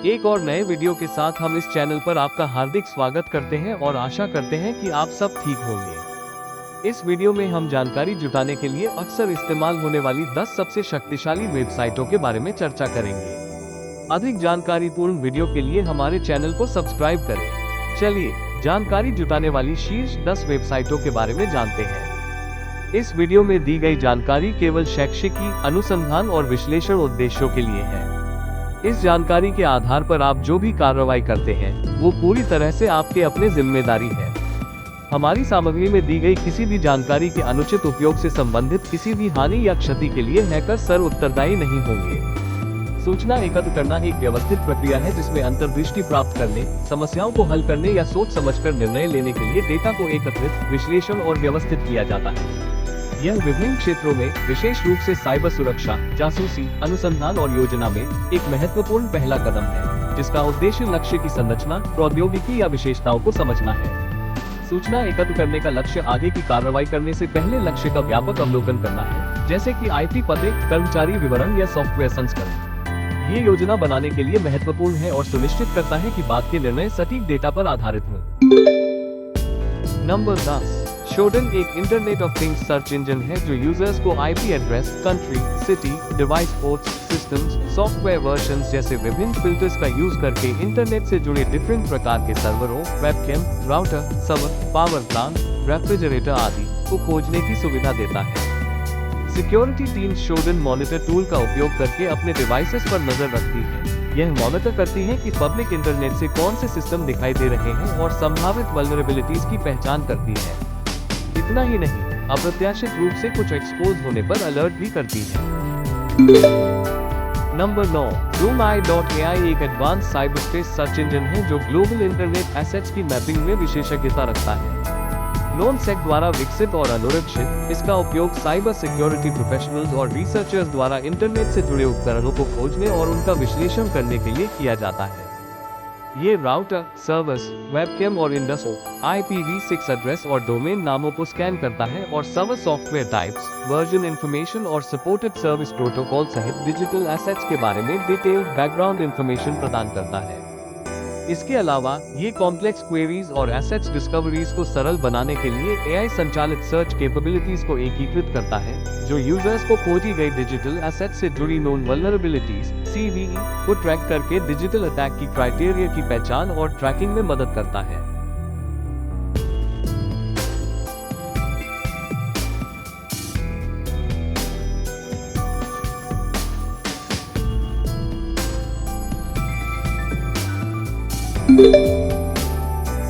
एक और नए वीडियो के साथ हम इस चैनल पर आपका हार्दिक स्वागत करते हैं और आशा करते हैं कि आप सब ठीक होंगे। इस वीडियो में हम जानकारी जुटाने के लिए अक्सर इस्तेमाल होने वाली 10 सबसे शक्तिशाली वेबसाइटों के बारे में चर्चा करेंगे। अधिक जानकारी पूर्ण वीडियो के लिए हमारे चैनल को सब्सक्राइब करें। चलिए जानकारी जुटाने वाली शीर्ष 10 वेबसाइटों के बारे में जानते हैं। इस वीडियो में दी गई जानकारी केवल शैक्षिकी, अनुसंधान और विश्लेषण उद्देश्यों के लिए है। इस जानकारी के आधार पर आप जो भी कार्रवाई करते हैं वो पूरी तरह से आपके अपने जिम्मेदारी है। हमारी सामग्री में दी गई किसी भी जानकारी के अनुचित उपयोग से संबंधित किसी भी हानि या क्षति के लिए हैकर सर उत्तरदायी नहीं होंगे। सूचना एकत्र करना एक व्यवस्थित प्रक्रिया है जिसमें अंतर्दृष्टि प्राप्त करने, समस्याओं को हल करने या सोच समझकर निर्णय लेने के लिए डेटा को एकत्रित, विश्लेषण और व्यवस्थित किया जाता है। यह विभिन्न क्षेत्रों में, विशेष रूप से साइबर सुरक्षा, जासूसी, अनुसंधान और योजना में एक महत्वपूर्ण पहला कदम है, जिसका उद्देश्य लक्ष्य की संरचना, प्रौद्योगिकी या विशेषताओं को समझना है। सूचना एकत्र करने का लक्ष्य आगे की कार्रवाई करने से पहले लक्ष्य का व्यापक अवलोकन करना है, जैसे कि आईपी पते, कर्मचारी विवरण या सॉफ्टवेयर संस्करण। ये योजना बनाने के लिए महत्वपूर्ण है और सुनिश्चित करता है कि बाद के निर्णय सटीक डेटा पर आधारित हों। नंबर 10, शोडन एक internet of things search engine है जो यूजर्स को IP address, country, city, device ports, systems, software versions जैसे विभिन्न फिल्टर्स का यूज करके इंटरनेट से जुड़े डिफरेंट प्रकार के सर्वरों, webcam, router, server, power plant, refrigerator आदि को खोजने की सुविधा देता है। सिक्योरिटी टीम शोडन मॉनिटर टूल का उपयोग करके अपने डिवाइसेस पर नजर रखती है। यह मॉनिटर करती है कि पब्लिक इंटरनेट से कौन से सिस्टम दिखाई दे रहे हैं और संभावित वल्नरेबिलिटीज की पहचान करती है। इतना ही नहीं, अप्रत्याशित रूप से कुछ एक्सपोज होने पर अलर्ट भी करती है। नंबर 9, ZoomEye.ai एक advance cyber space search engine है जो ग्लोबल इंटरनेट एसेट्स की मैपिंग में विशेषज्ञता रखता है। नॉनसेक द्वारा विकसित और अनुरक्षित, इसका उपयोग साइबर सिक्योरिटी प्रोफेशनल्स और रिसर्चर्स द्वारा इंटरनेट से जुड़े उपकरणों को खोजने और उनका विश्लेषण करने के लिए किया जाता है। ये राउटर, सर्वर्स, वेबकैम और इंडस्ट्री IPv6 एड्रेस और डोमेन नामों को स्कैन करता है और server software types, version information और सपोर्टेड सर्विस प्रोटोकॉल सहित डिजिटल एसेट्स के बारे में डिटेल्ड बैकग्राउंड इंफॉर्मेशन प्रदान करता है। इसके अलावा ये कॉम्प्लेक्स क्वेरीज और एसेट्स डिस्कवरीज को सरल बनाने के लिए AI संचालित सर्च कैपेबिलिटीज को एकीकृत करता है, जो यूजर्स को खोजी गई डिजिटल एसेट्स से जुड़ी नोन वल्नरेबिलिटीज CVE को ट्रैक करके डिजिटल अटैक की क्राइटेरिया की पहचान और ट्रैकिंग में मदद करता है।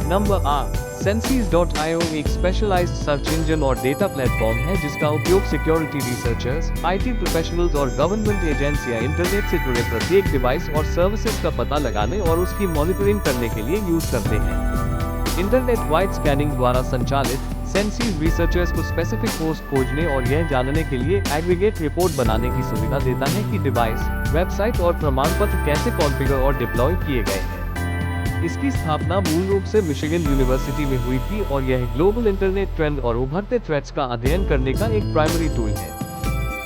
नंबर 8, Sensys.io एक स्पेशलाइज्ड सर्च इंजन और डेटा प्लेटफॉर्म है जिसका उपयोग सिक्योरिटी रिसर्चर्स, IT प्रोफेशनल्स और गवर्नमेंट एजेंसियां इंटरनेट से जुड़े प्रत्येक डिवाइस और सर्विसेज का पता लगाने और उसकी मॉनिटरिंग करने के लिए यूज करते हैं। इंटरनेट वाइड स्कैनिंग द्वारा संचालित सेंसीज रिसर्चर्स को स्पेसिफिक होस्ट खोजने और यह जानने के लिए एग्रीगेट रिपोर्ट बनाने की सुविधा देता है कि डिवाइस, वेबसाइट और प्रमाण पत्र कैसे कॉन्फ़िगर और डिप्लॉय किए गए हैं। इसकी स्थापना मूल रूप से मिशिगन यूनिवर्सिटी में हुई थी और यह ग्लोबल इंटरनेट ट्रेंड और उभरते थ्रेट्स का अध्ययन करने का एक प्राइमरी टूल है।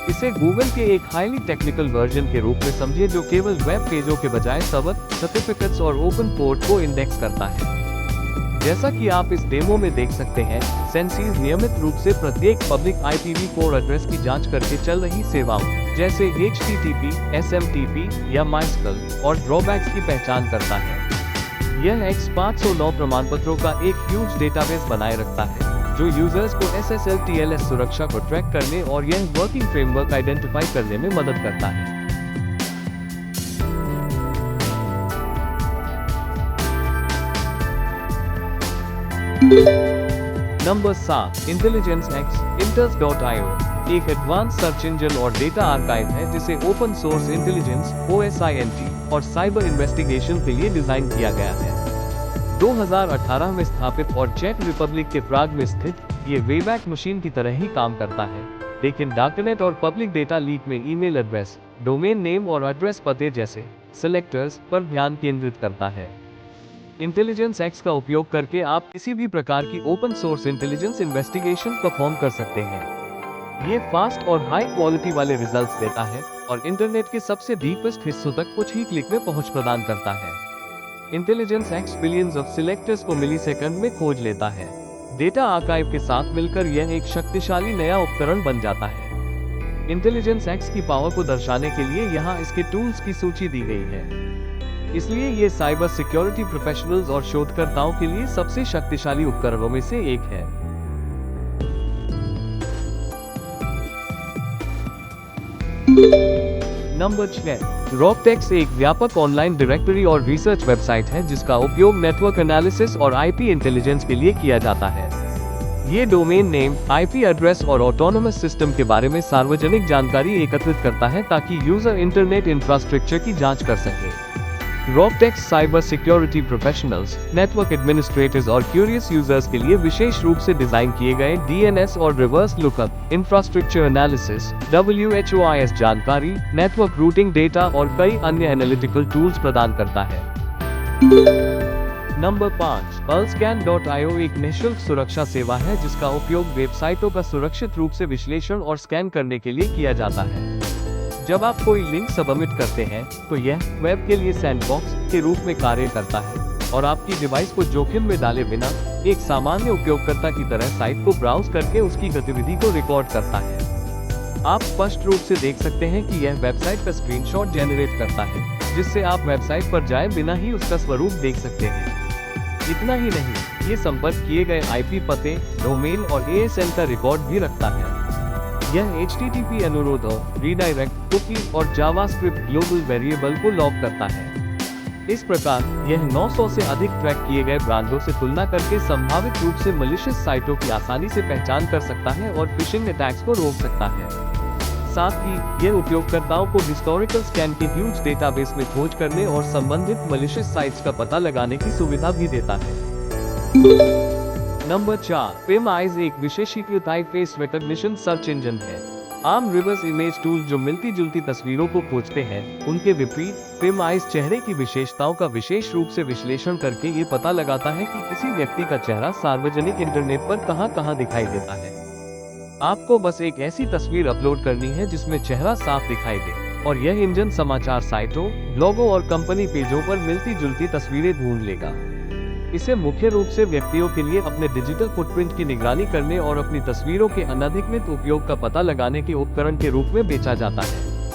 इसे गूगल के एक हाईली टेक्निकल वर्जन के रूप में समझे जो केवल वेब पेजों के बजाय सर्वर, सर्टिफिकेट्स और ओपन पोर्ट को इंडेक्स करता है। जैसा कि आप इस डेमो में देख सकते हैं, सेंसीज नियमित रूप से प्रत्येक पब्लिक IPv4 एड्रेस की जांच करके चल रही सेवाओं जैसे HTTP, SMTP या MySQL और ड्रॉबैक्स की पहचान करता है। यह X509 प्रमाण पत्रों का एक ह्यूज डेटाबेस बनाए रखता है, जो यूजर्स को SSL TLS सुरक्षा को ट्रैक करने और यह वर्किंग फ्रेमवर्क आइडेंटिफाई करने में मदद करता है। नंबर 7, IntelligenceX Inters.io एक एडवांस सर्च इंजन और डेटा आर्काइव है जिसे ओपन सोर्स इंटेलिजेंस OSINT और साइबर इन्वेस्टिगेशन के लिए डिजाइन किया गया है। 2018 में स्थापित और चेक रिपब्लिक के प्राग में स्थित, ये वेबैक मशीन की तरह ही काम करता है, लेकिन डार्कनेट और पब्लिक डेटा लीक में ईमेल एड्रेस, डोमेन नेम और एड्रेस पते जैसे सिलेक्टर्स पर ध्यान केंद्रित करता है। इंटेलिजेंस का उपयोग करके आप किसी भी प्रकार की open source intelligence investigation perform कर सकते हैं। ये फास्ट और हाई क्वालिटी वाले रिजल्ट्स देता है, और इंटरनेट के सबसे डीपेस्ट हिस्सों तक कुछ ही क्लिक में पहुंच प्रदान करता है। Intelligence x billions of selectors को मिलीसेकंड में खोज लेता है। डेटा आर्काइव के साथ मिलकर यह एक शक्तिशाली नया उपकरण बन जाता है। इंटेलिजेंस एक्स की पावर को दर्शाने के लिए यहाँ इसके टूल्स की सूची दी गई है। इसलिए ये साइबर सिक्योरिटी प्रोफेशनल्स और शोधकर्ताओं के लिए सबसे शक्तिशाली उपकरणों में से एक है। नंबर 6, रॉकटेक्स एक व्यापक ऑनलाइन डायरेक्टरी और रिसर्च वेबसाइट है जिसका उपयोग नेटवर्क एनालिसिस और आईपी इंटेलिजेंस के लिए किया जाता है। ये डोमेन नेम, आईपी एड्रेस और ऑटोनोमस सिस्टम के बारे में सार्वजनिक जानकारी एकत्रित करता है ताकि यूजर इंटरनेट इंफ्रास्ट्रक्चर की जांच कर सके। रॉकटेक्स cyber security professionals, network administrators और क्यूरियस यूजर्स के लिए विशेष रूप से डिजाइन किए गए डीएनएस और reverse lookup, infrastructure analysis, WHOIS जानकारी, नेटवर्क रूटिंग डेटा और कई अन्य एनालिटिकल टूल्स प्रदान करता है। नंबर 5, PulseScan.io एक निःशुल्क सुरक्षा सेवा है जिसका उपयोग वेबसाइटों का सुरक्षित रूप से विश्लेषण और स्कैन करने के लिए किया जाता है। जब आप कोई लिंक सबमिट करते हैं तो यह वेब के लिए सैंडबॉक्स के रूप में कार्य करता है और आपकी डिवाइस को जोखिम में डाले बिना एक सामान्य उपयोगकर्ता की तरह साइट को ब्राउज करके उसकी गतिविधि को रिकॉर्ड करता है। आप स्पष्ट रूप से देख सकते हैं कि यह वेबसाइट का स्क्रीनशॉट जेनरेट करता है जिससे आप वेबसाइट पर जाए बिना ही उसका स्वरूप देख सकते हैं। इतना ही नहीं, ये संपर्क किए गए आईपी पते, डोमेन और ASN का रिकॉर्ड भी रखता है। यह HTTP अनुरोध, रीडायरेक्ट, कुकी और जावास्क्रिप्ट ग्लोबल वेरिएबल को लॉक करता है। इस प्रकार यह 900 से अधिक ट्रैक किए गए ब्रांडों से तुलना करके संभावित रूप से मलिशियस साइटों की आसानी से पहचान कर सकता है और फिशिंग अटैक्स को रोक सकता है। साथ ही यह उपयोगकर्ताओं को हिस्टोरिकल स्कैन के ह्यूज डेटाबेस में खोज करने और संबंधित मलिशियस साइट्स का पता लगाने की सुविधा भी देता है। नंबर 4, PimEyes एक विशेषीकृत I face recognition search engine है। आम रिवर्स इमेज टूल जो मिलती जुलती तस्वीरों को खोजते हैं, उनके विपरीत PimEyes चेहरे की विशेषताओं का विशेष रूप से विश्लेषण करके ये पता लगाता है कि किसी व्यक्ति का चेहरा सार्वजनिक इंटरनेट पर कहां-कहां दिखाई देता है। आपको बस एक ऐसी तस्वीर अपलोड करनी है जिसमें चेहरा साफ दिखाई दे और यह इंजन समाचार साइटों, ब्लॉगों और कंपनी पेजों पर मिलती जुलती तस्वीरें ढूंढ लेगा। इसे मुख्य रूप से व्यक्तियों के लिए अपने डिजिटल फुटप्रिंट की निगरानी करने और अपनी तस्वीरों के अनधिकृत उपयोग का पता लगाने के उपकरण के रूप में बेचा जाता है।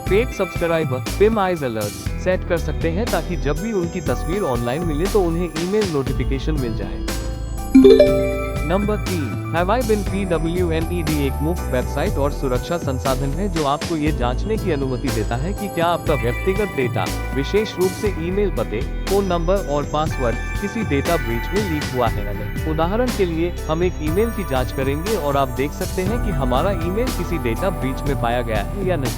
Paid subscriber PimEyes alert set कर सकते हैं ताकि जब भी उनकी तस्वीर ऑनलाइन मिले तो उन्हें ईमेल नोटिफिकेशन मिल जाए। Number 3, Have I Been PWNED एक मुफ्त वेबसाइट और सुरक्षा संसाधन है जो आपको ये जांचने की अनुमति देता है कि क्या आपका व्यक्तिगत डेटा, विशेष रूप से ईमेल पते, फोन नंबर और पासवर्ड किसी डेटा ब्रीच में लीक हुआ है या नहीं। उदाहरण के लिए हम एक ईमेल की जांच करेंगे और आप देख सकते हैं कि हमारा ईमेल किसी डेटा ब्रीच में पाया गया है या नहीं।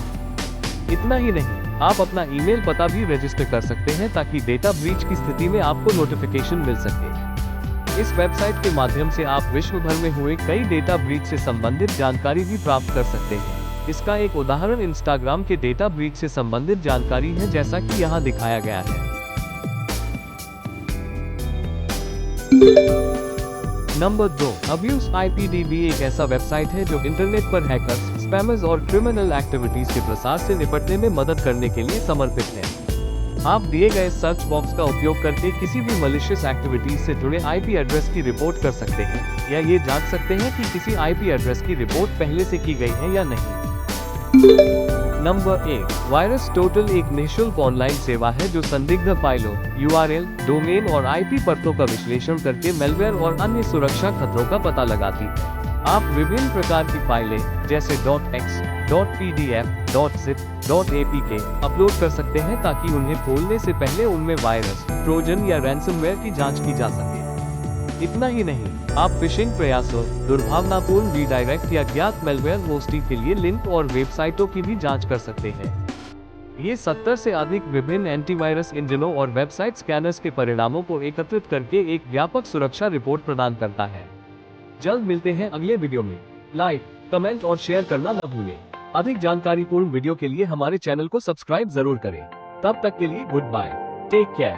इतना ही नहीं, आप अपना ईमेल पता भी रजिस्टर कर सकते हैं ताकि डेटा ब्रीच की स्थिति में आपको नोटिफिकेशन मिल सके। इस वेबसाइट के माध्यम से आप विश्व भर में हुए कई डेटा ब्रीच से संबंधित जानकारी भी प्राप्त कर सकते हैं। इसका एक उदाहरण इंस्टाग्राम के डेटा ब्रीच से संबंधित जानकारी है, जैसा कि यहाँ दिखाया गया है। नंबर 2, Abuse IPDB एक ऐसा वेबसाइट है जो इंटरनेट पर हैकर्स, स्पैमर्स और क्रिमिनल एक्टिविटीज के प्रसार से निपटने में मदद करने के लिए समर्पित है। आप दिए गए सर्च बॉक्स का उपयोग करके किसी भी मलिशियस एक्टिविटीज से जुड़े आईपी एड्रेस की रिपोर्ट कर सकते हैं या ये जांच सकते हैं कि किसी आईपी एड्रेस की रिपोर्ट पहले से की गई है या नहीं। नंबर 1, वायरस टोटल एक निःशुल्क ऑनलाइन सेवा है जो संदिग्ध फाइलों, URL, डोमेन और आईपी पतों का विश्लेषण करके मैलवेयर और अन्य सुरक्षा खतरों का पता लगाती है। आप विभिन्न प्रकार की फाइलें जैसे .x, .pdf, .zip, .apk upload कर सकते हैं ताकि उन्हें खोलने से पहले उनमें वायरस, ट्रोजन या रैंसमवेयर की जांच की जा सके। इतना ही नहीं, आप फिशिंग प्रयासों, दुर्भावनापूर्ण रीडायरेक्ट या ज्ञात मैलवेयर होस्टिंग के लिए लिंक और वेबसाइटों की भी जांच कर सकते हैं। ये 70 से अधिक विभिन्न एंटीवायरस इंजनों और वेबसाइट स्कैनर्स के परिणामों को एकत्रित करके एक व्यापक सुरक्षा रिपोर्ट प्रदान करता है। जल्द मिलते हैं अगले वीडियो में। लाइक, कमेंट और शेयर करना न भूलें। अधिक जानकारीपूर्ण वीडियो के लिए हमारे चैनल को सब्सक्राइब जरूर करें। तब तक के लिए गुड बाय, टेक केयर।